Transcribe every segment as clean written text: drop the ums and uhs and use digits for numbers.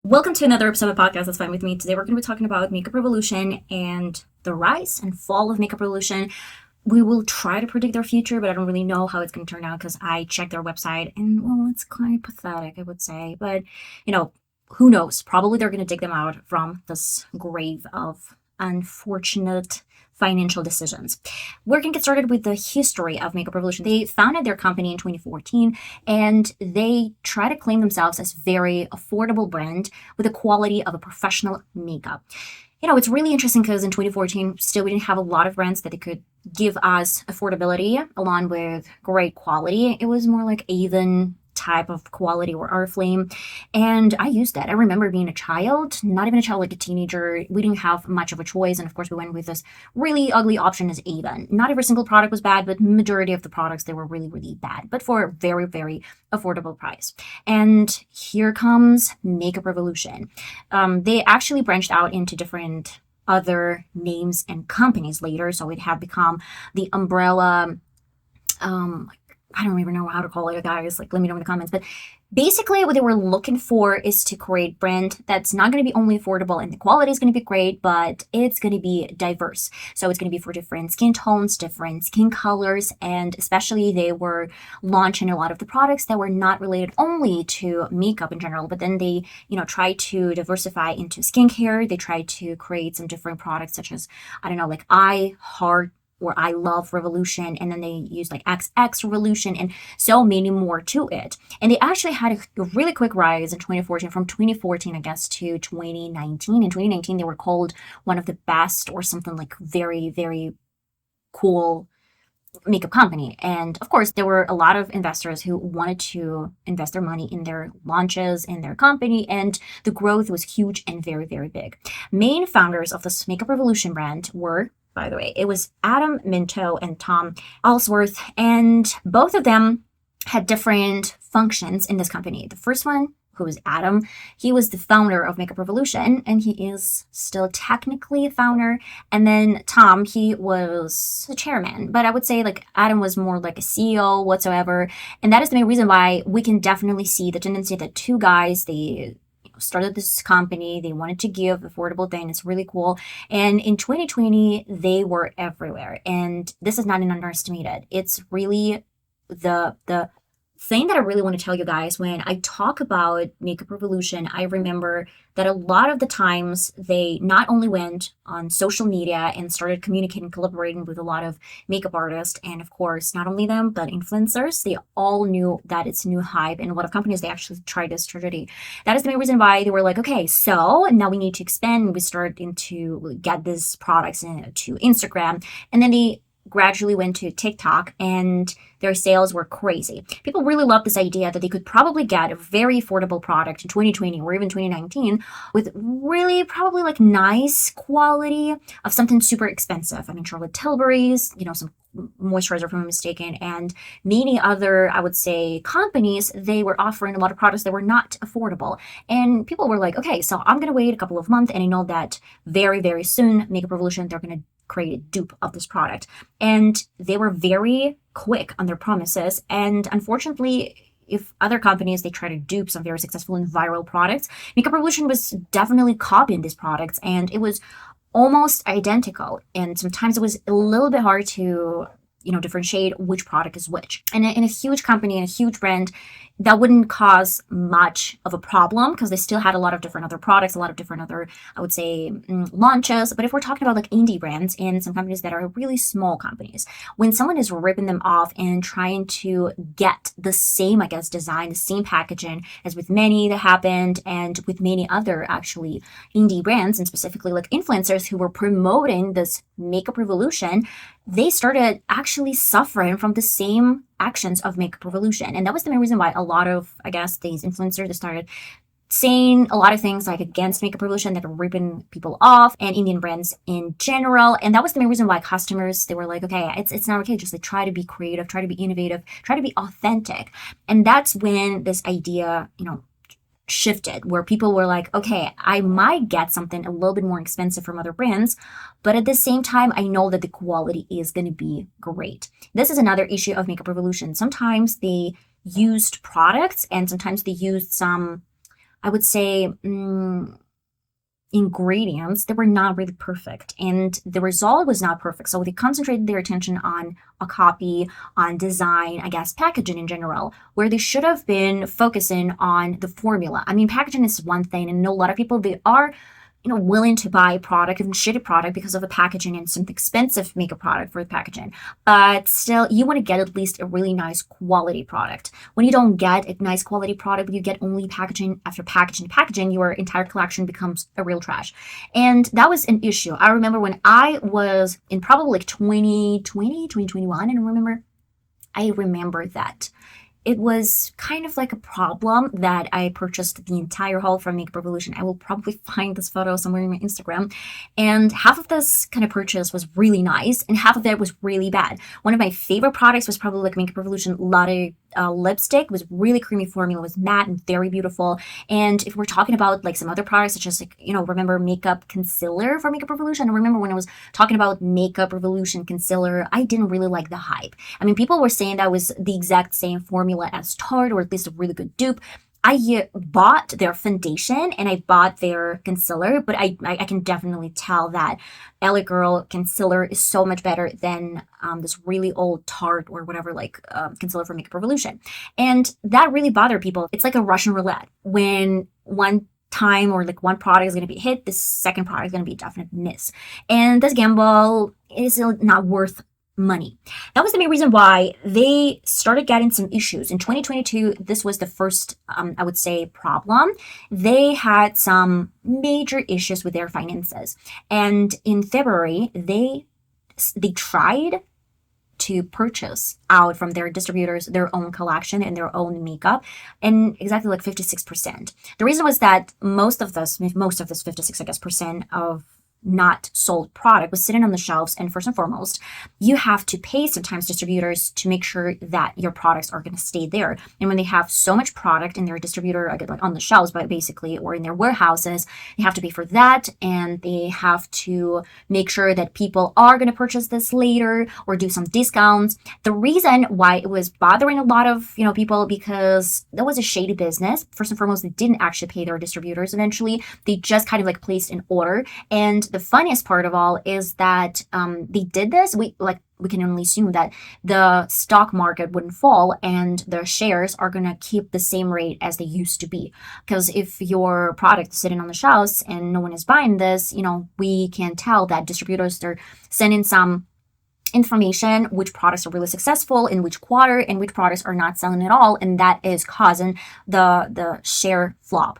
Welcome to another episode of Podcast That's Fine With Me. Today we're going to be talking about Makeup Revolution and the rise and fall of Makeup Revolution. We will try to predict their future, but I don't really know how it's going to turn out because I checked their website and, well, it's quite pathetic, I would say. But, who knows? Probably they're going to dig them out from this grave of unfortunate financial decisions. We're going to get started with the history of Makeup Revolution. They founded their company in 2014, and they try to claim themselves as very affordable brand with the quality of a professional makeup. It's really interesting because in 2014, still we didn't have a lot of brands that they could give us affordability along with great quality. It was more like Avon type of quality or Oriflame, and I used that. I remember being a child, not even a child, like a teenager. We didn't have much of a choice, and of course we went with this really ugly option as Avon. Not every single product was bad, but majority of the products, they were really, really bad, but for a very, very affordable price. And here comes Makeup Revolution. They actually branched out into different other names and companies later, so it had become the umbrella, I don't even know how to call it, guys. Let me know in the comments. But basically, what they were looking for is to create a brand that's not going to be only affordable and the quality is going to be great, but it's going to be diverse. So it's going to be for different skin tones, different skin colors, and especially they were launching a lot of the products that were not related only to makeup in general, but then they, tried to diversify into skincare. They tried to create some different products such as, like I Heart or I Love Revolution, and then they used like XX Revolution and so many more to it. And they actually had a really quick rise in 2014, from 2014, I guess, to 2019. In 2019, they were called one of the best or something like very, very cool makeup company. And of course, there were a lot of investors who wanted to invest their money in their launches, in their company, and the growth was huge and very, very big. Main founders of this Makeup Revolution brand were, by the way, it was Adam Minto and Tom Ellsworth, and both of them had different functions in this company. The first one, who was Adam, he was the founder of Makeup Revolution, and he is still technically a founder. And then Tom, he was the chairman, but I would say Adam was more like a CEO whatsoever. And that is the main reason why we can definitely see the tendency that two guys, they started this company, they wanted to give affordable thing. It's really cool. And in 2020, they were everywhere. And this is not an underestimated. It's really the thing that I really want to tell you guys when I talk about Makeup Revolution. I remember that a lot of the times they not only went on social media and started communicating, collaborating with a lot of makeup artists, and of course, not only them, but influencers. They all knew that it's new hype, and a lot of companies, they actually tried this strategy. That is the main reason why they were like, okay, so now we need to expand, and we started to get these products into Instagram, and then they gradually went to TikTok, and their sales were crazy. People really loved this idea that they could probably get a very affordable product in 2020 or even 2019 with really probably nice quality of something super expensive. I mean, Charlotte Tilbury's, some moisturizer, if I'm mistaken, and many other, I would say, companies, they were offering a lot of products that were not affordable. And people were like, okay, so I'm going to wait a couple of months, and I know that very, very soon, Makeup Revolution, they're going to create a dupe of this product. And they were very quick on their promises. And unfortunately, if other companies, they try to dupe some very successful and viral products, Makeup Revolution was definitely copying these products, and it was almost identical. And sometimes it was a little bit hard to differentiate which product is which. And in a huge company, in a huge brand, that wouldn't cause much of a problem because they still had a lot of different other products, a lot of different other, I would say, launches. But if we're talking about indie brands and some companies that are really small companies, when someone is ripping them off and trying to get the same, design, the same packaging as with many that happened, and with many other actually indie brands, and specifically influencers who were promoting this Makeup Revolution, they started actually suffering from the same actions of Makeup Revolution. And that was the main reason why a lot of, these influencers, they started saying a lot of things against Makeup Revolution, that are ripping people off, and Indian brands in general. And that was the main reason why customers, they were like, okay, it's not okay. Just try to be creative, try to be innovative, try to be authentic. And that's when this idea, shifted, where people were like, okay, I might get something a little bit more expensive from other brands, but at the same time, I know that the quality is going to be great. This is another issue of Makeup Revolution. Sometimes they used products, and sometimes they used some I would say, ingredients that were not really perfect, and the result was not perfect. So they concentrated their attention on a copy, on design, I guess packaging in general, where they should have been focusing on the formula. I mean, packaging is one thing, and I know a lot of people, they are willing to buy a product and shitty product because of the packaging and some expensive makeup product for the packaging. But still, you want to get at least a really nice quality product. When you don't get a nice quality product, but you get only packaging after packaging, your entire collection becomes a real trash. And that was an issue. I remember when I was in probably like 2020, 2021, and I remember that it was kind of like a problem that I purchased the entire haul from Makeup Revolution. I will probably find this photo somewhere in my Instagram. And half of this kind of purchase was really nice, and half of it was really bad. One of my favorite products was probably like Makeup Revolution Latte lipstick. It was really creamy formula, was matte and very beautiful. And if we're talking about like some other products, such as like, remember makeup concealer for Makeup Revolution? I remember when I was talking about Makeup Revolution concealer, I didn't really like the hype. I mean, people were saying that was the exact same formula as Tarte, or at least a really good dupe. I bought their foundation and I bought their concealer, but I can definitely tell that LA Girl concealer is so much better than this really old Tarte or whatever, like concealer from Makeup Revolution. And that really bothered people. It's like a Russian roulette. When one time or like one product is going to be hit, the second product is going to be a definite miss. And this gamble is not worth money. That was the main reason why they started getting some issues. In 2022, this was the first, I would say, problem. They had some major issues with their finances. And in February, they tried to purchase out from their distributors their own collection and their own makeup, and exactly like 56%. The reason was that most of this 56, I guess, percent of not sold product was sitting on the shelves. And first and foremost, you have to pay sometimes distributors to make sure that your products are going to stay there. And when they have so much product in their distributor, like on the shelves, but basically, or in their warehouses, they have to pay for that. And they have to make sure that people are going to purchase this later or do some discounts. The reason why it was bothering a lot of, people, because that was a shady business. First and foremost, they didn't actually pay their distributors eventually. They just kind of like placed an order. And the funniest part of all is that they did this. We can only assume that the stock market wouldn't fall and the shares are going to keep the same rate as they used to be. Because if your product is sitting on the shelves and no one is buying this, we can tell that distributors are sending some information, which products are really successful in which quarter and which products are not selling at all. And that is causing the share flop.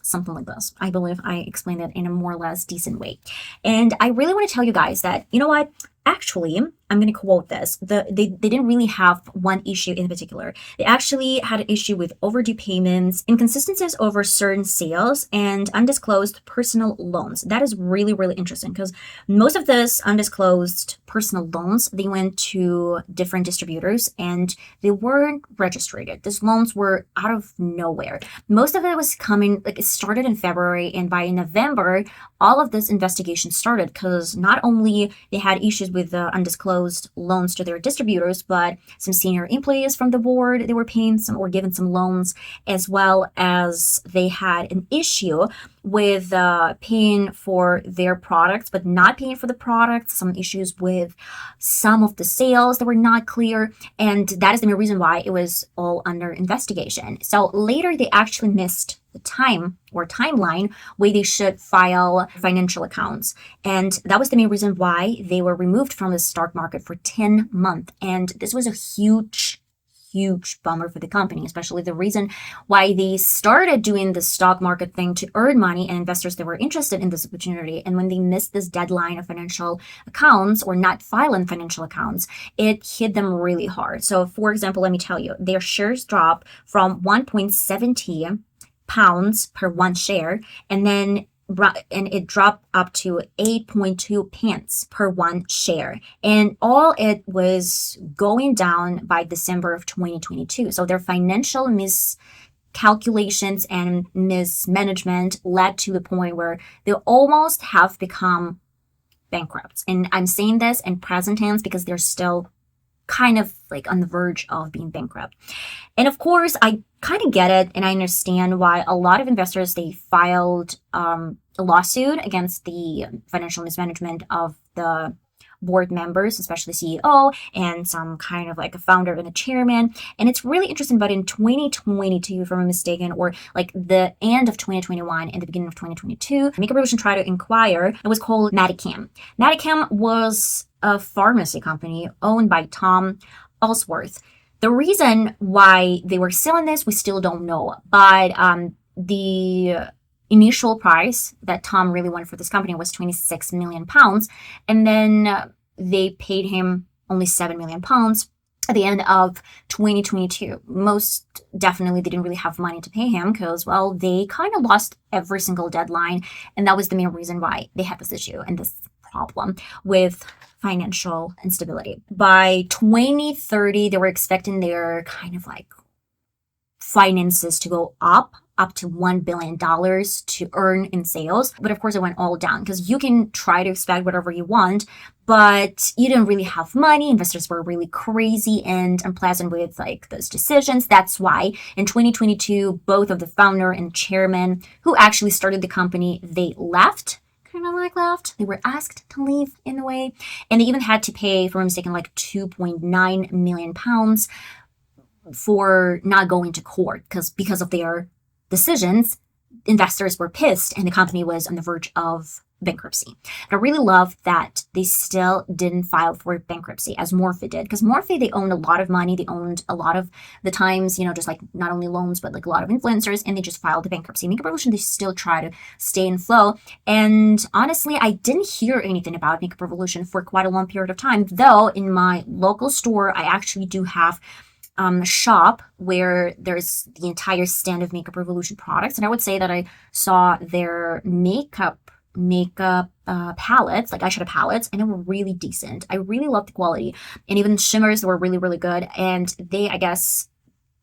Something like this. I believe I explained it in a more or less decent way. And I really want to tell you guys that, you know what? Actually, I'm going to quote this. They didn't really have one issue in particular. They actually had an issue with overdue payments, inconsistencies over certain sales, and undisclosed personal loans. That is really, really interesting because most of this undisclosed personal loans, they went to different distributors and they weren't registered. These loans were out of nowhere. Most of it was coming, like it started in February, and by November, all of this investigation started because not only they had issues with the undisclosed loans to their distributors, but some senior employees from the board, they were paying some or given some loans, as well as they had an issue with paying for their products, but not paying for the products, some issues with some of the sales that were not clear. And that is the main reason why it was all under investigation. So later they actually missed the time or timeline where they should file financial accounts. And that was the main reason why they were removed from the stock market for 10 months. And this was a huge bummer for the company, especially the reason why they started doing the stock market thing to earn money and investors that were interested in this opportunity. And when they missed this deadline of financial accounts or not filing financial accounts, it hit them really hard. So for example, let me tell you, their shares dropped from 1.70 pounds per one share, and it dropped up to 8.2 pence per one share. And all it was going down by December of 2022. So their financial miscalculations and mismanagement led to the point where they almost have become bankrupt. And I'm saying this in present tense because they're still kind of like on the verge of being bankrupt. And of course, I kind of get it, and I understand why a lot of investors, they filed a lawsuit against the financial mismanagement of the board members, especially CEO and some kind of like a founder and a chairman. And it's really interesting, but in 2022, if I'm mistaken, or like the end of 2021 and the beginning of 2022, Makeup Revolution tried to inquire. It was called Medicam. Medicam was a pharmacy company owned by Tom Ellsworth. The reason why they were selling this, we still don't know, but the initial price that Tom really wanted for this company was 26 million pounds. And then they paid him only 7 million pounds at the end of 2022. Most definitely, they didn't really have money to pay him because, well, they kind of lost every single deadline. And that was the main reason why they had this issue and this problem with financial instability. By 2030, they were expecting their kind of like finances to go up to $1 billion to earn in sales. But of course, it went all down because you can try to expect whatever you want, but you didn't really have money. Investors were really crazy and unpleasant with like those decisions. That's why in 2022, both of the founder and chairman who actually started the company, they left. They were asked to leave in a way. And they even had to pay, if I'm mistaken, like 2.9 million pounds for not going to court because of their decisions. Investors were pissed and the company was on the verge of bankruptcy. And I really love that they still didn't file for bankruptcy as Morphe did, because Morphe, they owned a lot of money. They owned a lot of the times, just like not only loans, but like a lot of influencers, and they just filed the bankruptcy. Makeup Revolution, they still try to stay in flow. And honestly, I didn't hear anything about Makeup Revolution for quite a long period of time, though in my local store, I actually do have shop where there's the entire stand of Makeup Revolution products. And I would say that I saw their makeup palettes, like eyeshadow palettes, and they were really decent. I really loved the quality, and even shimmers were really, really good. And they, I guess,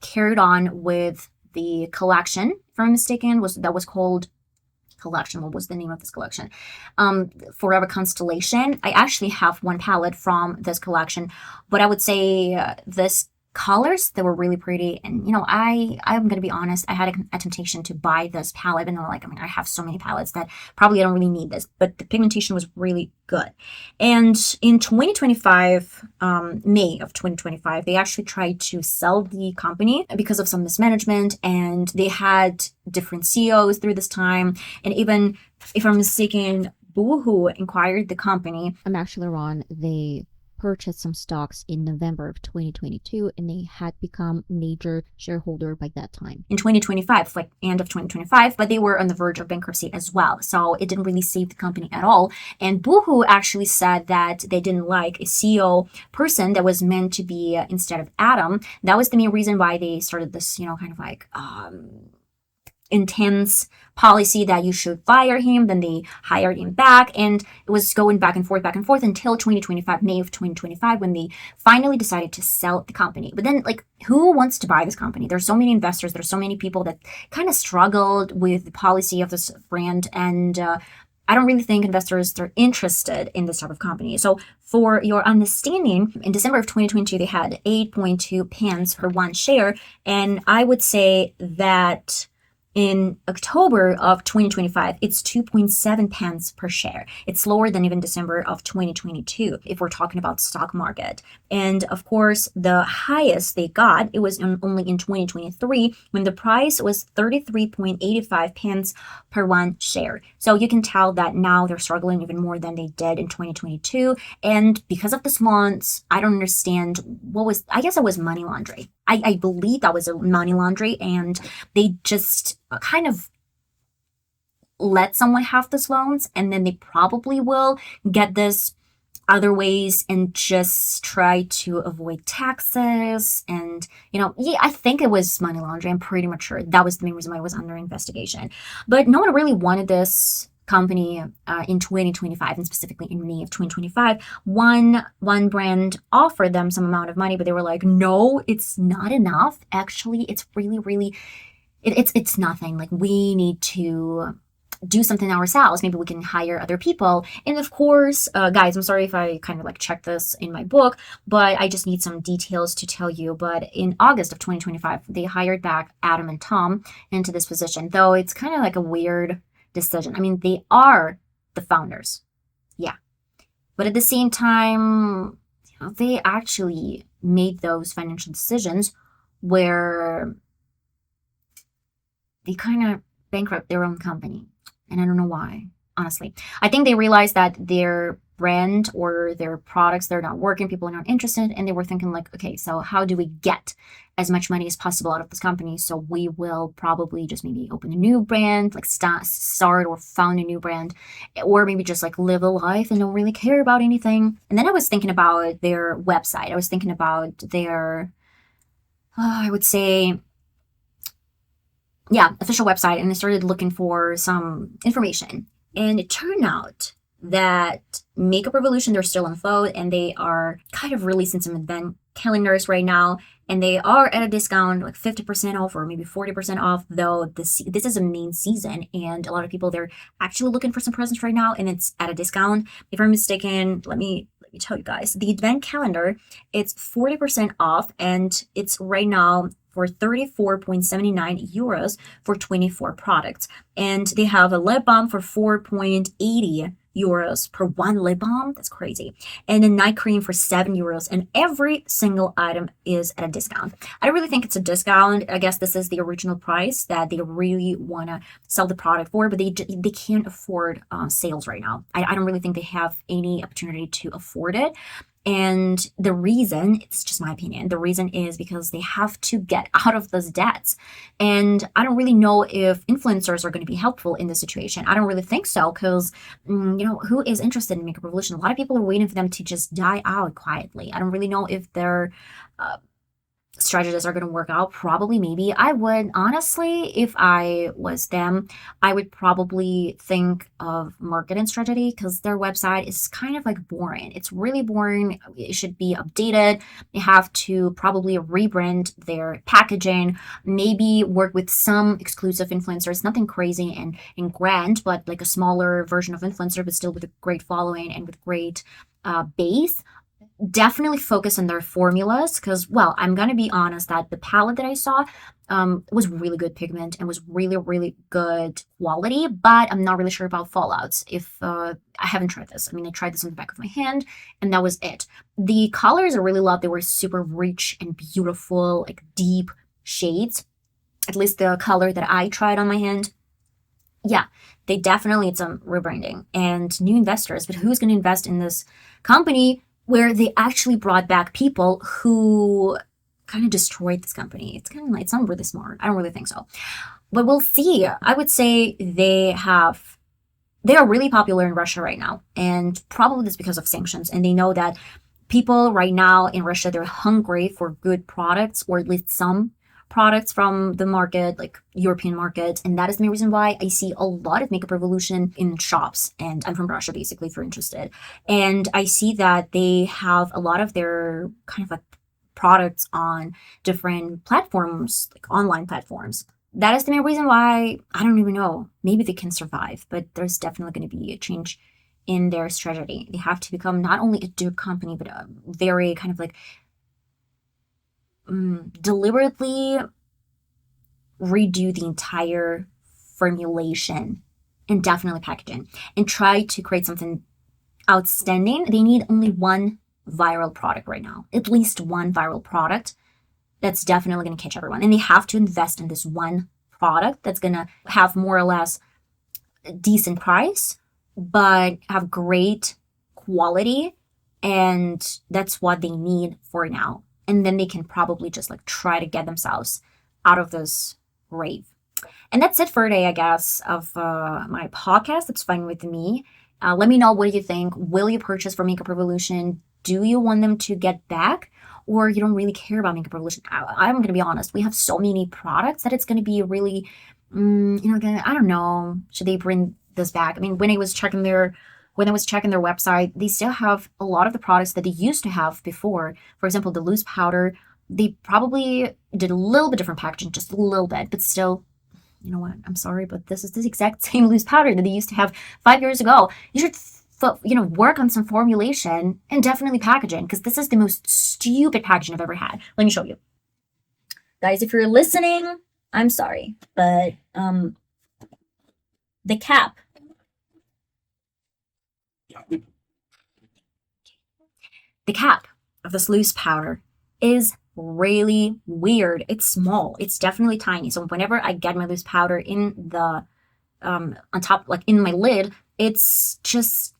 carried on with the collection, if I'm mistaken, that was called collection. What was the name of this collection? Forever Constellation. I actually have one palette from this collection, but I would say this colors, they were really pretty. And I'm gonna be honest, I had a temptation to buy this palette, and I have so many palettes that probably I don't really need this, but the pigmentation was really good. And in 2025, May of 2025, they actually tried to sell the company because of some mismanagement, and they had different CEOs through this time. And even if I'm mistaken, Boohoo acquired the company. Actually, Ron, they purchased some stocks in November of 2022, and they had become major shareholder by that time. In 2025, like end of 2025, but they were on the verge of bankruptcy as well. So it didn't really save the company at all. And Boohoo actually said that they didn't like a CEO person that was meant to be instead of Adam. That was the main reason why they started this, intense policy that you should fire him. Then they hired him back, and it was going back and forth until 2025, May of 2025, when they finally decided to sell the company. But then, who wants to buy this company? There's so many investors, there's so many people that kind of struggled with the policy of this brand, and I don't really think investors are interested in this type of company. So for your understanding, in December of 2022, they had 8.2 pence per one share, and I would say that in October of 2025, it's 2.7 pence per share. It's lower than even December of 2022, if we're talking about stock market. And of course, the highest they got, it was only in 2023, when the price was 33.85 pence per one share. So you can tell that now they're struggling even more than they did in 2022. And because of this launch, I don't understand I guess it was money laundering. I believe that was a money laundry, and they just kind of let someone have this loans, and then they probably will get this other ways and just try to avoid taxes. And I think it was money laundering. I'm pretty much sure that was the main reason why it was under investigation. But no one really wanted this company in 2025, and specifically in May of 2025. One brand offered them some amount of money, but they were like, no, it's not enough. Actually, it's really, really, it's nothing. Like, we need to do something ourselves. Maybe we can hire other people. And of course, guys, I'm sorry if I kind of like checked this in my book, but I just need some details to tell you. But in August of 2025, they hired back Adam and Tom into this position, though it's kind of like a weird decision. I mean, they are the founders. Yeah. But at the same time, they actually made those financial decisions where they kind of bankrupt their own company. And I don't know why, honestly. I think they realized that their brand or their products, they're not working, people are not interested, and they were thinking like, okay, so how do we get as much money as possible out of this company? So we will probably just maybe open a new brand, like start or found a new brand, or maybe just like live a life and don't really care about anything. And then I was thinking about their website. I was thinking about their, I would say, yeah, official website, and I started looking for some information. And it turned out that Makeup Revolution, they're still afloat, and they are kind of releasing some event calendars right now, and they are at a discount, like 50% off or maybe 40% off, though this is a main season, and a lot of people, they're actually looking for some presents right now, and it's at a discount. If I'm mistaken, let me tell you guys, the advent calendar, it's 40% off, and it's right now for 34.79 euros for 24 products. And they have a lip balm for 4.80 euros per one lip balm. That's crazy. And a night cream for 7 euros. And every single item is at a discount. I don't really think it's a discount. I guess this is the original price that they really want to sell the product for, but they can't afford sales right now. I don't really think they have any opportunity to afford it. And the reason, it's just my opinion, the reason is because they have to get out of those debts. And I don't really know if influencers are going to be helpful in this situation. I don't really think so, because, who is interested in Makeup Revolution? A lot of people are waiting for them to just die out quietly. I don't really know if they're strategies are going to work out. Probably, maybe. I would, honestly, if I was them, I would probably think of marketing strategy, because their website is kind of like boring. It's really boring. It should be updated. They have to probably rebrand their packaging, maybe work with some exclusive influencers, nothing crazy and grand, but like a smaller version of influencer, but still with a great following and with great base. Definitely focus on their formulas, because, well, I'm gonna be honest that the palette that I saw was really good pigment and was really, really good quality, but I'm not really sure about fallouts. If I haven't tried this. I mean, I tried this on the back of my hand, and that was it. The colors I really loved. They were super rich and beautiful, like deep shades. At least the color that I tried on my hand. Yeah, they definitely need some rebranding and new investors. But who's going to invest in this company where they actually brought back people who kind of destroyed this company? It's kind of like, it's not really smart. I don't really think so. But we'll see. I would say they are really popular in Russia right now. And probably that's because of sanctions. And they know that people right now in Russia, they're hungry for good products, or at least some products from the market, like European market. And that is the main reason why I see a lot of Makeup Revolution in shops. And I'm from Russia, basically, if you're interested. And I see that they have a lot of their kind of like products on different platforms, like online platforms. That is the main reason why I don't even know. Maybe they can survive, but there's definitely going to be a change in their strategy. They have to become not only a dupe company, but a very kind of like deliberately redo the entire formulation and definitely packaging and try to create something outstanding. They need only one viral product right now, at least one viral product that's definitely going to catch everyone. And they have to invest in this one product that's going to have more or less a decent price, but have great quality. And that's what they need for now. And then they can probably just like try to get themselves out of this rave. And that's it for today, I guess, of my podcast. That's fine with me. Let me know, what do you think? Will you purchase for Makeup Revolution? Do you want them to get back? Or you don't really care about Makeup Revolution? I'm going to be honest. We have so many products that it's going to be really, I don't know. Should they bring this back? I mean, when I was checking their website, they still have a lot of the products that they used to have before. For example, the loose powder, they probably did a little bit different packaging, just a little bit, but still, you know what? I'm sorry, but this is the exact same loose powder that they used to have 5 years ago. You should, work on some formulation and definitely packaging, because this is the most stupid packaging I've ever had. Let me show you. Guys, if you're listening, I'm sorry, but the cap. The cap of this loose powder is really weird. It's small. It's definitely tiny. So whenever I get my loose powder in the on top, like in my lid, it's just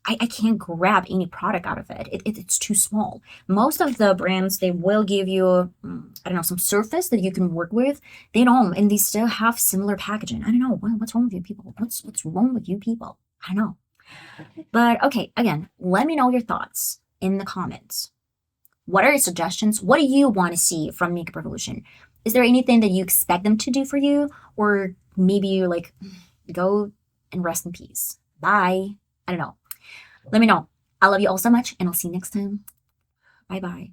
I can't grab any product out of it. It's too small. Most of the brands, they will give you, I don't know, some surface that you can work with. They don't, and they still have similar packaging. I don't know. What's wrong with you people? What's wrong with you people? I don't know. But okay, again, let me know your thoughts in the comments. What are your suggestions? What do you want to see from Makeup Revolution? Is there anything that you expect them to do for you? Or maybe you're like, go and rest in peace. Bye. I don't know. Let me know. I love you all so much, and I'll see you next time. Bye bye.